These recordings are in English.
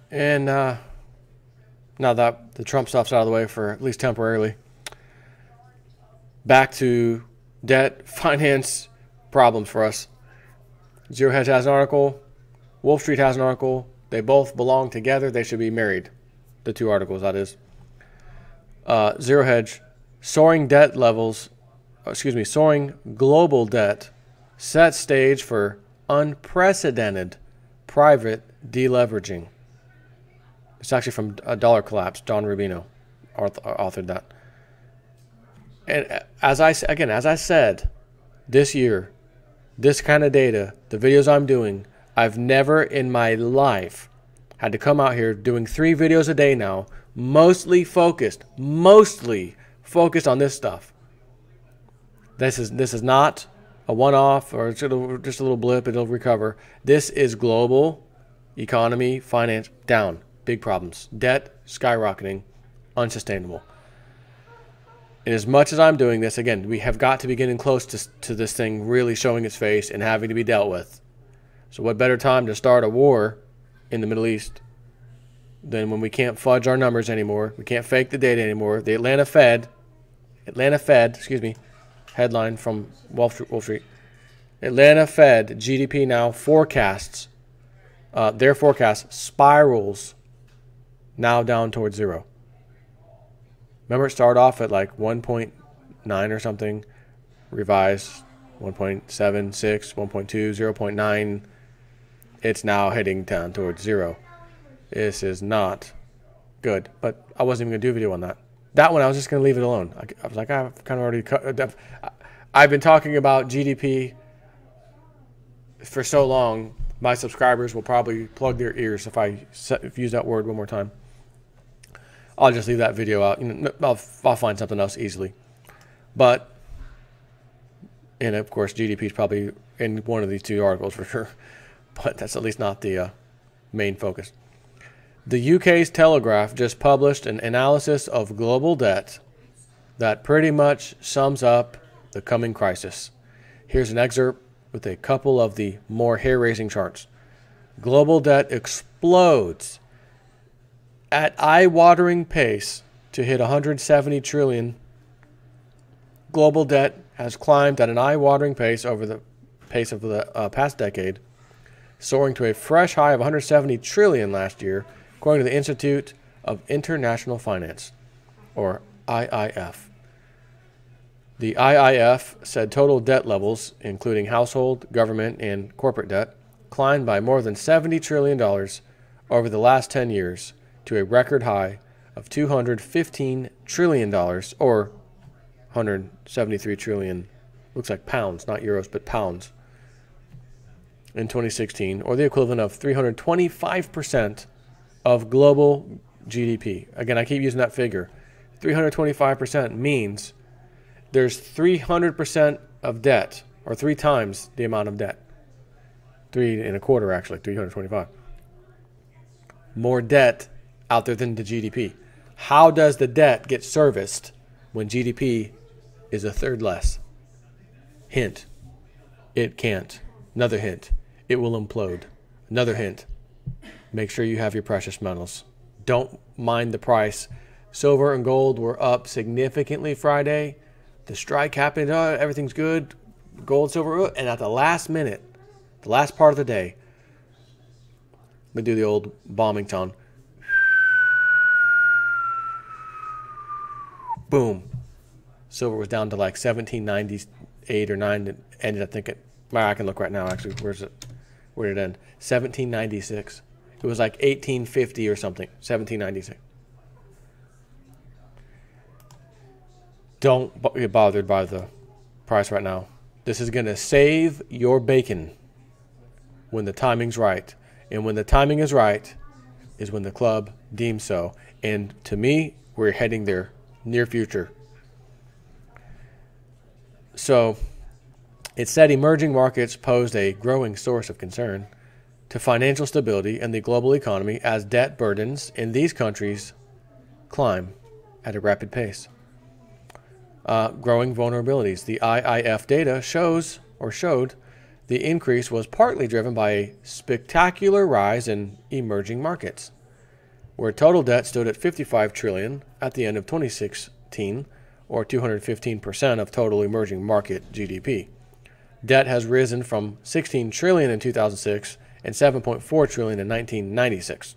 And now that the Trump stuff's out of the way for at least temporarily, back to debt finance problems for us. Zero Hedge has an article. Wolf Street has an article. They both belong together. They should be married. The two articles, that is. Zero Hedge, soaring global debt sets stage for unprecedented private deleveraging. It's actually from Dollar Collapse. John Rubino authored that. And as I said, this year, this kind of data, the videos I'm doing, I've never in my life had to come out here doing 3 videos a day now, mostly focused on this stuff. This is not a one-off or just a little blip. It'll recover. This is global economy, finance down, big problems, debt skyrocketing, unsustainable. And as much as I'm doing this, again, we have got to be getting close to this thing really showing its face and having to be dealt with. So what better time to start a war in the Middle East than when we can't fudge our numbers anymore, we can't fake the data anymore. The Atlanta Fed, headline from Wall Street. Atlanta Fed GDP now forecasts, their forecast spirals now down towards 0. Remember, it started off at like 1.9 or something, revised 1.76, 1.2, 0.9. It's now heading down towards 0. This is not good. But I wasn't even going to do a video on that. That one, I was just going to leave it alone. I was like, I've kind of already I've been talking about GDP for so long, my subscribers will probably plug their ears if I use that word one more time. I'll just leave that video out. I'll find something else easily. But, and of course, GDP is probably in one of these 2 articles for sure. But that's at least not the main focus. The UK's Telegraph just published an analysis of global debt that pretty much sums up the coming crisis. Here's an excerpt with a couple of the more hair-raising charts. Global debt explodes at eye-watering pace to hit 170 trillion. Global debt has climbed at an eye-watering pace over the pace of the past decade, soaring to a fresh high of 170 trillion last year, according to the Institute of International Finance, or IIF. The IIF said total debt levels, including household, government, and corporate debt, climbed by more than $70 trillion over the last 10 years to a record high of $215 trillion, or 173 trillion, looks like pounds, not euros, but pounds, in 2016, or the equivalent of 325% of global GDP. Again, I keep using that figure. 325% means there's 300% of debt, or 3 times the amount of debt. 3 and a quarter, actually, 325. More debt out there than the GDP. How does the debt get serviced when GDP is a third less? Hint, it can't. Another hint, it will implode. Another hint, make sure you have your precious metals. Don't mind the price. Silver and gold were up significantly Friday. The strike happened, everything's good. Gold, silver, and at the last minute, the last part of the day, we do the old bombing tone. Boom. Silver was down to like 1798 or 9. It ended, I think, I can look right now, actually. Where did it end? 1796. It was like 1850 or something. 1796. Don't get bothered by the price right now. This is going to save your bacon when the timing's right. And when the timing is right is when the club deems so. And to me, we're heading there near future. So it said emerging markets posed a growing source of concern to financial stability and the global economy as debt burdens in these countries climb at a rapid pace. Growing vulnerabilities. The IIF data showed the increase was partly driven by a spectacular rise in emerging markets, where total debt stood at $55 trillion at the end of 2016, or 215% of total emerging market GDP. Debt has risen from $16 trillion in 2006 and $7.4 trillion in 1996.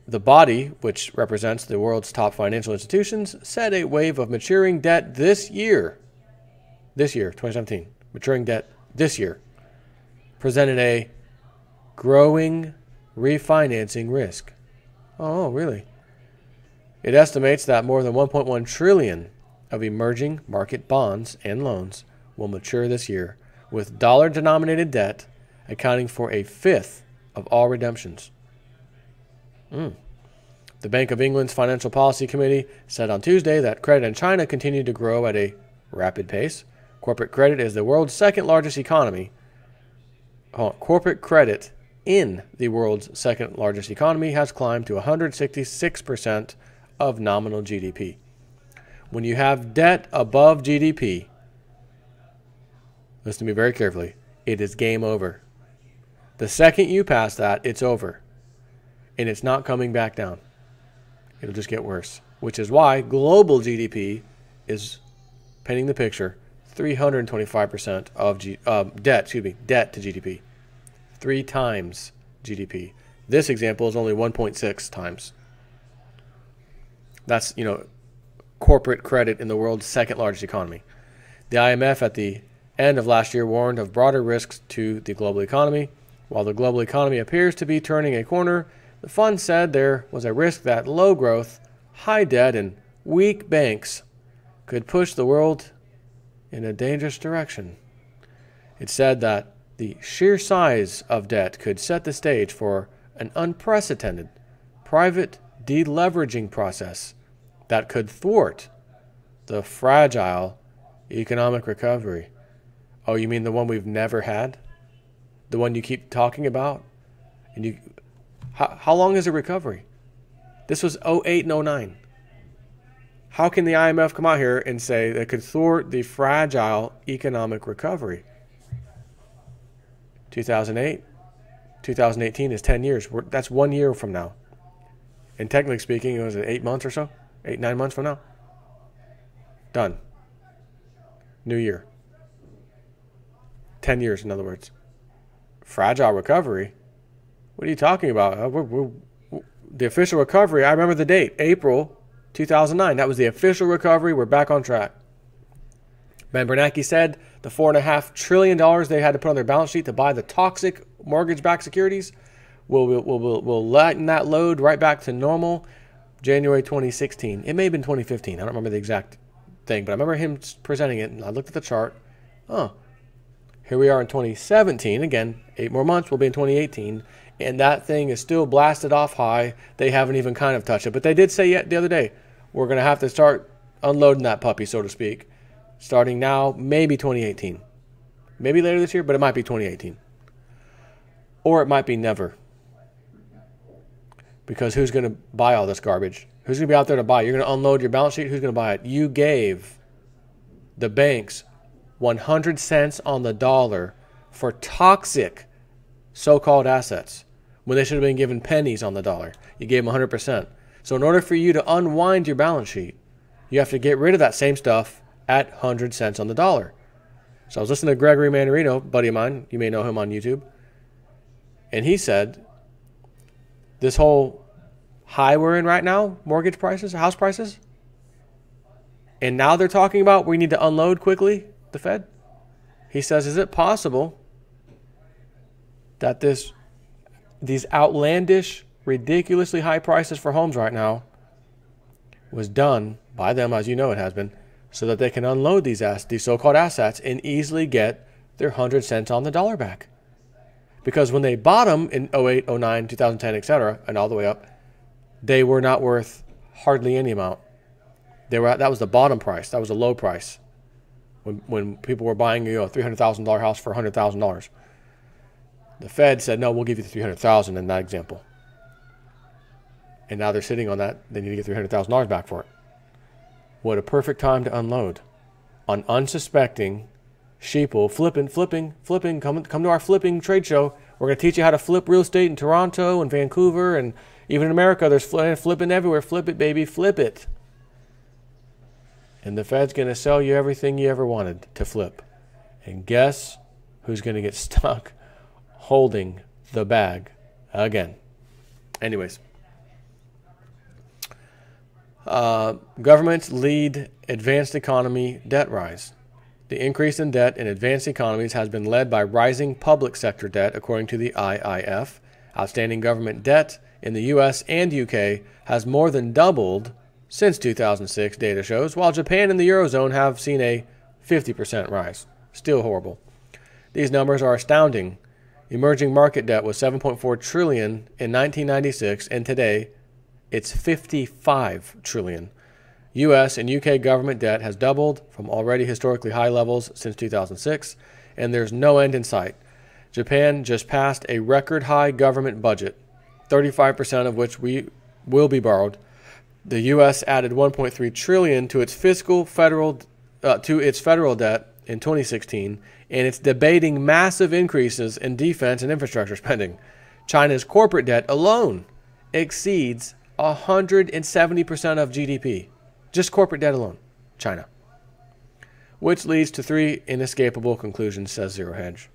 The body, which represents the world's top financial institutions, said a wave of maturing debt this year, 2017, maturing debt this year, presented a growing refinancing risk. Oh, really? It estimates that more than $1.1 trillion of emerging market bonds and loans will mature this year, with dollar-denominated debt accounting for a fifth of all redemptions. The Bank of England's Financial Policy Committee said on Tuesday that credit in China continued to grow at a rapid pace. Corporate credit is the world's second largest economy. Corporate credit in the world's second largest economy has climbed to 166% of nominal GDP. When you have debt above GDP, listen to me very carefully, it is game over. The second you pass that, it's over. And it's not coming back down. It'll just get worse, which is why global GDP is painting the picture 325% of debt to GDP. 3 times GDP. This example is only 1.6 times. That's, corporate credit in the world's second largest economy. The IMF at the end of last year warned of broader risks to the global economy. While the global economy appears to be turning a corner, the fund said there was a risk that low growth, high debt, and weak banks could push the world in a dangerous direction. It said that the sheer size of debt could set the stage for an unprecedented private deleveraging process that could thwart the fragile economic recovery. Oh, you mean the one we've never had? The one you keep talking about? And how long is a recovery? This was 2008 and 2009. How can the IMF come out here and say that could thwart the fragile economic recovery? 2008, 2018 is 10 years. That's 1 year from now. And technically speaking, it was 8 months or so? 9 months from now? Done. New year. 10 years, in other words. Fragile recovery? What are you talking about? The official recovery, I remember the date, April 2009. That was the official recovery. We're back on track. Ben Bernanke said the $4.5 trillion they had to put on their balance sheet to buy the toxic mortgage-backed securities will lighten that load right back to normal January 2016. It may have been 2015. I don't remember the exact thing, but I remember him presenting it, and I looked at the chart. Here we are in 2017. Again, 8 more months. We'll be in 2018. And that thing is still blasted off high. They haven't even kind of touched it. But they did say the other day, we're going to have to start unloading that puppy, so to speak. Starting now, maybe 2018. Maybe later this year, but it might be 2018. Or it might be never. Because who's going to buy all this garbage? Who's going to be out there to buy it? You're going to unload your balance sheet? Who's going to buy it? You gave the banks 100 cents on the dollar for toxic so-called assets when they should have been given pennies on the dollar. You gave them 100%. So in order for you to unwind your balance sheet, you have to get rid of that same stuff at 100 cents on the dollar. So I was listening to Gregory Manarino, buddy of mine. You may know him on YouTube. And he said, this whole high we're in right now, mortgage prices, house prices, and now they're talking about we need to unload quickly, the Fed. He says, is it possible that these outlandish, ridiculously high prices for homes right now was done by them, as you know it has been, so that they can unload these so-called assets and easily get their 100 cents on the dollar back? Because when they bought them in 2008, 2009, 2010, etc., and all the way up, they were not worth hardly any amount. That was the bottom price. That was a low price. When people were buying a $300,000 house for $100,000. The Fed said, no, we'll give you the $300,000 in that example. And now they're sitting on that. They need to get $300,000 back for it. What a perfect time to unload on unsuspecting sheeple, flipping. Come to our flipping trade show. We're going to teach you how to flip real estate in Toronto and Vancouver and Even in America, there's flipping everywhere. Flip it, baby, flip it. And the Fed's going to sell you everything you ever wanted to flip. And guess who's going to get stuck holding the bag again? Anyways. Governments lead advanced economy debt rise. The increase in debt in advanced economies has been led by rising public sector debt, according to the IIF. Outstanding government debt in the U.S. and U.K. has more than doubled since 2006, data shows, while Japan and the Eurozone have seen a 50% rise. Still horrible. These numbers are astounding. Emerging market debt was $7.4 trillion in 1996, and today it's $55 trillion. U.S. and U.K. government debt has doubled from already historically high levels since 2006, and there's no end in sight. Japan just passed a record high government budget, 35% of which will be borrowed. The U.S. added $1.3 trillion to its federal debt in 2016, and it's debating massive increases in defense and infrastructure spending. China's corporate debt alone exceeds 170% of GDP. Just corporate debt alone, China. Which leads to 3 inescapable conclusions, says Zero Hedge.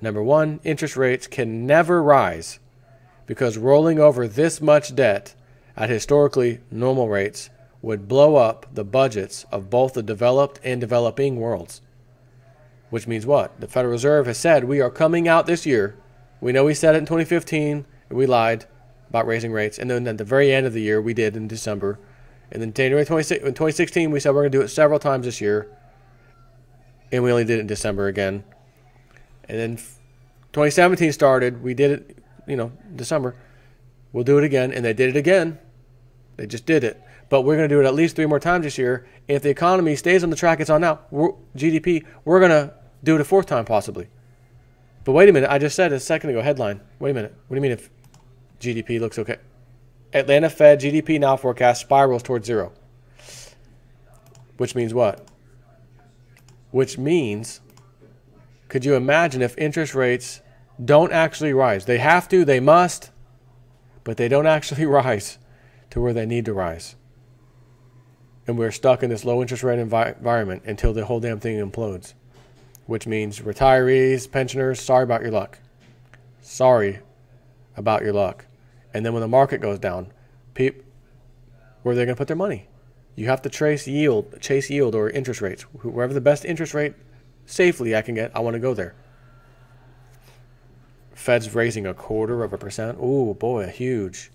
Number 1, interest rates can never rise because rolling over this much debt at historically normal rates would blow up the budgets of both the developed and developing worlds. Which means what? The Federal Reserve has said we are coming out this year. We know we said it in 2015, and we lied about raising rates. And then at the very end of the year, we did in December. And then January 2016, we said we're going to do it several times this year. And we only did it in December again. And then 2017 started. We did it, December. We'll do it again. And they did it again. They just did it. But we're going to do it at least 3 more times this year. And if the economy stays on the track it's on now, GDP, we're going to do it a 4th time possibly. But wait a minute. I just said a second ago, headline. Wait a minute. What do you mean if GDP looks okay? Atlanta Fed GDP now forecast spirals towards 0. Which means what? Which means, could you imagine if interest rates don't actually rise? They have to, they must, but they don't actually rise to where they need to rise. And we're stuck in this low interest rate environment until the whole damn thing implodes. Which means retirees, pensioners, sorry about your luck. Sorry about your luck. And then when the market goes down, where are they going to put their money? You have to chase yield or interest rates. Wherever the best interest rate safely I can get, I want to go there. Fed's raising 0.25%. Ooh, boy, huge.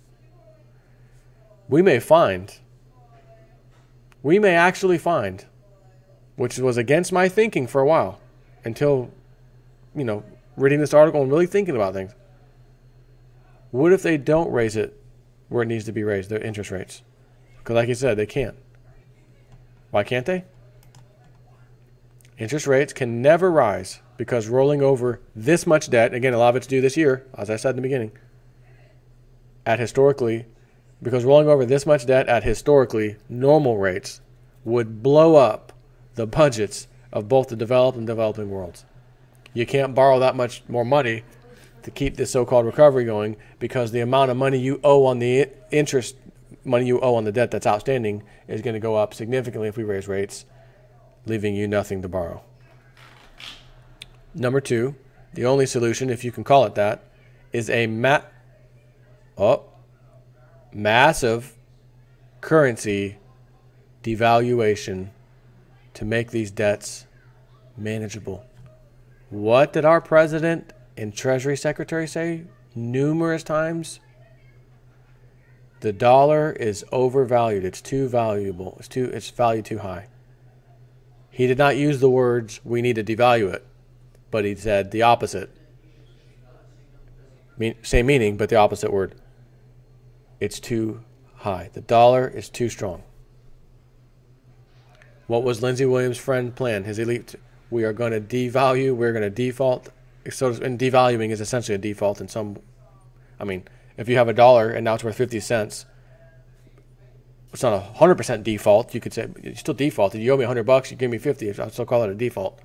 We may actually find, which was against my thinking for a while, until, reading this article and really thinking about things. What if they don't raise it where it needs to be raised, the interest rates? Because like you said, they can't. Why can't they? Interest rates can never rise because rolling over this much debt, again, a lot of it's due this year, as I said in the beginning, because rolling over this much debt at historically normal rates would blow up the budgets of both the developed and developing worlds. You can't borrow that much more money to keep this so-called recovery going because the amount of money you owe on the interest, money you owe on the debt that's outstanding is going to go up significantly if we raise rates, leaving you nothing to borrow. Number 2, the only solution, if you can call it that, is a massive currency devaluation to make these debts manageable. What did our president and Treasury Secretary say numerous times? The dollar is overvalued. It's too valuable. It's valued too high. He did not use the words, we need to devalue it, but he said the opposite. Same meaning, but the opposite word. It's too high. The dollar is too strong. What was Lindsey Williams' friend plan? His elite, we are going to devalue, we're going to default. And devaluing is essentially a default in some, if you have $1 and now it's worth 50 cents, it's not a 100% default. You could say, you still defaulted. You owe me $100, you give me 50, I'll still call it a default.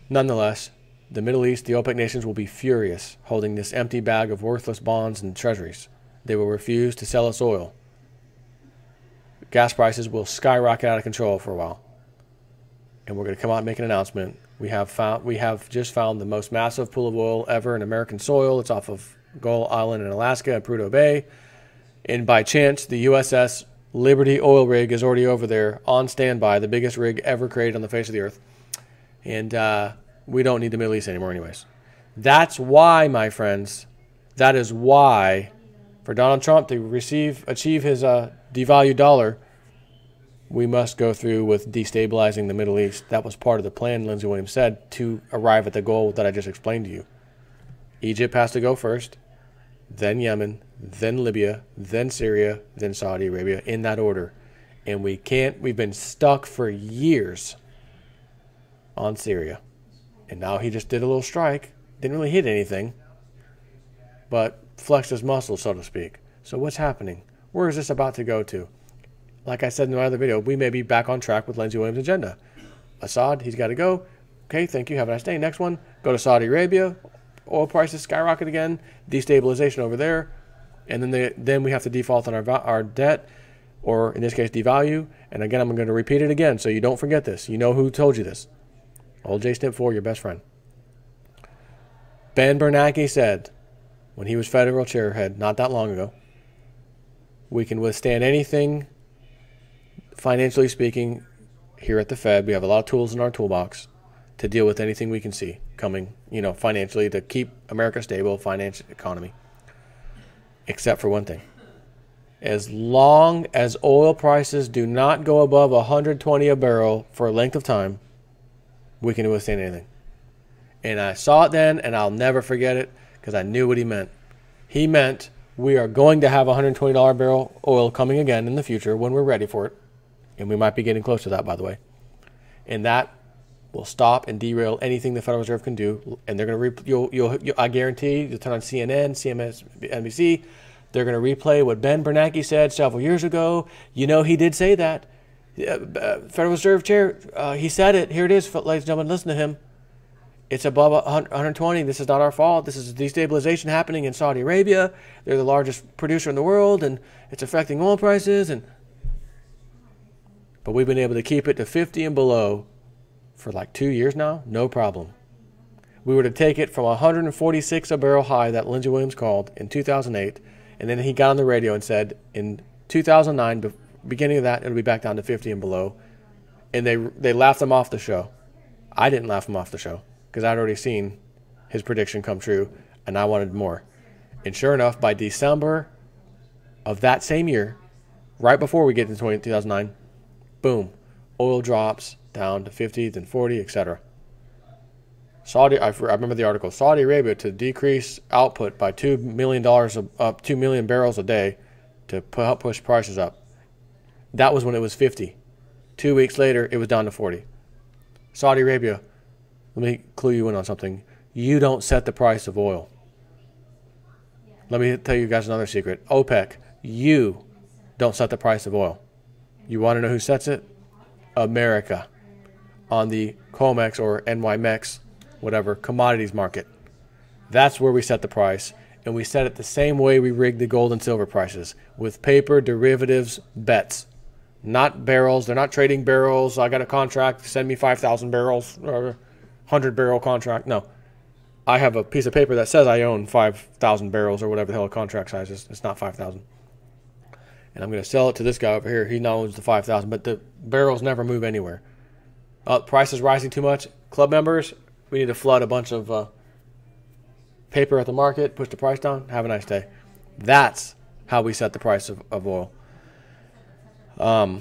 Nonetheless, the Middle East, the OPEC nations will be furious, holding this empty bag of worthless bonds and treasuries. They will refuse to sell us oil. Gas prices will skyrocket out of control for a while. And we're going to come out and make an announcement. We have just found the most massive pool of oil ever in American soil. It's off of Gull Island in Alaska at Prudhoe Bay. And by chance, the USS Liberty oil rig is already over there on standby, the biggest rig ever created on the face of the earth. And we don't need the Middle East anymore anyways. That's why, my friends, that is why for Donald Trump to achieve his devalued dollar, we must go through with destabilizing the Middle East. That was part of the plan, Lindsey Williams said, to arrive at the goal that I just explained to you. Egypt has to go first, then Yemen, then Libya, then Syria, then Saudi Arabia, in that order. And we've been stuck for years on Syria. And now he just did a little strike. Didn't really hit anything, but flexed his muscles, so to speak. So what's happening? Where is this about to go to? Like I said in my other video, we may be back on track with Lindsey Williams' agenda. Assad, he's got to go. Okay, thank you. Have a nice day. Next one, go to Saudi Arabia. Oil prices skyrocket again. Destabilization over there. And then we have to default on our debt, or in this case, devalue. And again, I'm going to repeat it again so you don't forget this. You know who told you this. Old J Snip 4, your best friend. Ben Bernanke said, when he was federal chairhead not that long ago, we can withstand anything, financially speaking, here at the Fed. We have a lot of tools in our toolbox to deal with anything we can see coming, financially, to keep America stable, financial economy. Except for one thing. As long as oil prices do not go above 120 a barrel for a length of time, we can withstand anything. And I saw it then, and I'll never forget it, because I knew what he meant. He meant we are going to have $120 barrel oil coming again in the future when we're ready for it. And we might be getting close to that, by the way. And that will stop and derail anything the Federal Reserve can do. And they're going to I guarantee you'll turn on CNN, CMS, NBC. They're going to replay what Ben Bernanke said several years ago. He did say that. Federal Reserve Chair, he said it. Here it is, ladies and gentlemen. Listen to him. It's above 120. This is not our fault. This is destabilization happening in Saudi Arabia. They're the largest producer in the world, and it's affecting oil prices. But we've been able to keep it to 50 and below for like 2 years now, no problem. We were to take it from 146 a barrel high that Lindsey Williams called in 2008, and then he got on the radio and said in 2009, beginning of that, it'll be back down to 50 and below. And they laughed him off the show. I didn't laugh him off the show because I'd already seen his prediction come true, and I wanted more. And sure enough, by December of that same year, right before we get to 2009, boom, oil drops down to 50, then 40, etc. I remember the article, Saudi Arabia to decrease output by $2 million barrels a day to help push prices up. That was when it was 50. 2 weeks later, it was down to 40. Saudi Arabia, let me clue you in on something. You don't set the price of oil. Let me tell you guys another secret. OPEC, you don't set the price of oil. You want to know who sets it? America. On the COMEX or NYMEX, whatever, commodities market. That's where we set the price. And we set it the same way we rig the gold and silver prices, with paper derivatives bets. Not barrels. They're not trading barrels. I got a contract. Send me 5,000 barrels or 100 barrel contract. No. I have a piece of paper that says I own 5,000 barrels or whatever the hell a contract size is. It's not 5,000. And I'm going to sell it to this guy over here. He now owns the 5,000, but the barrels never move anywhere. Price is rising too much. Club members, we need to flood a bunch of paper at the market, push the price down. Have a nice day. That's how we set the price of oil. I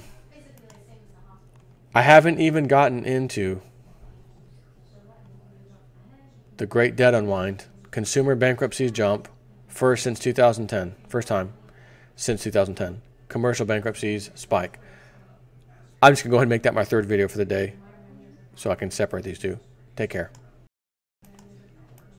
haven't even gotten into the great debt unwind. Consumer bankruptcies jump first time since 2010. Commercial bankruptcies spike. I'm just going to go ahead and make that my third video for the day so I can separate these two. Take care.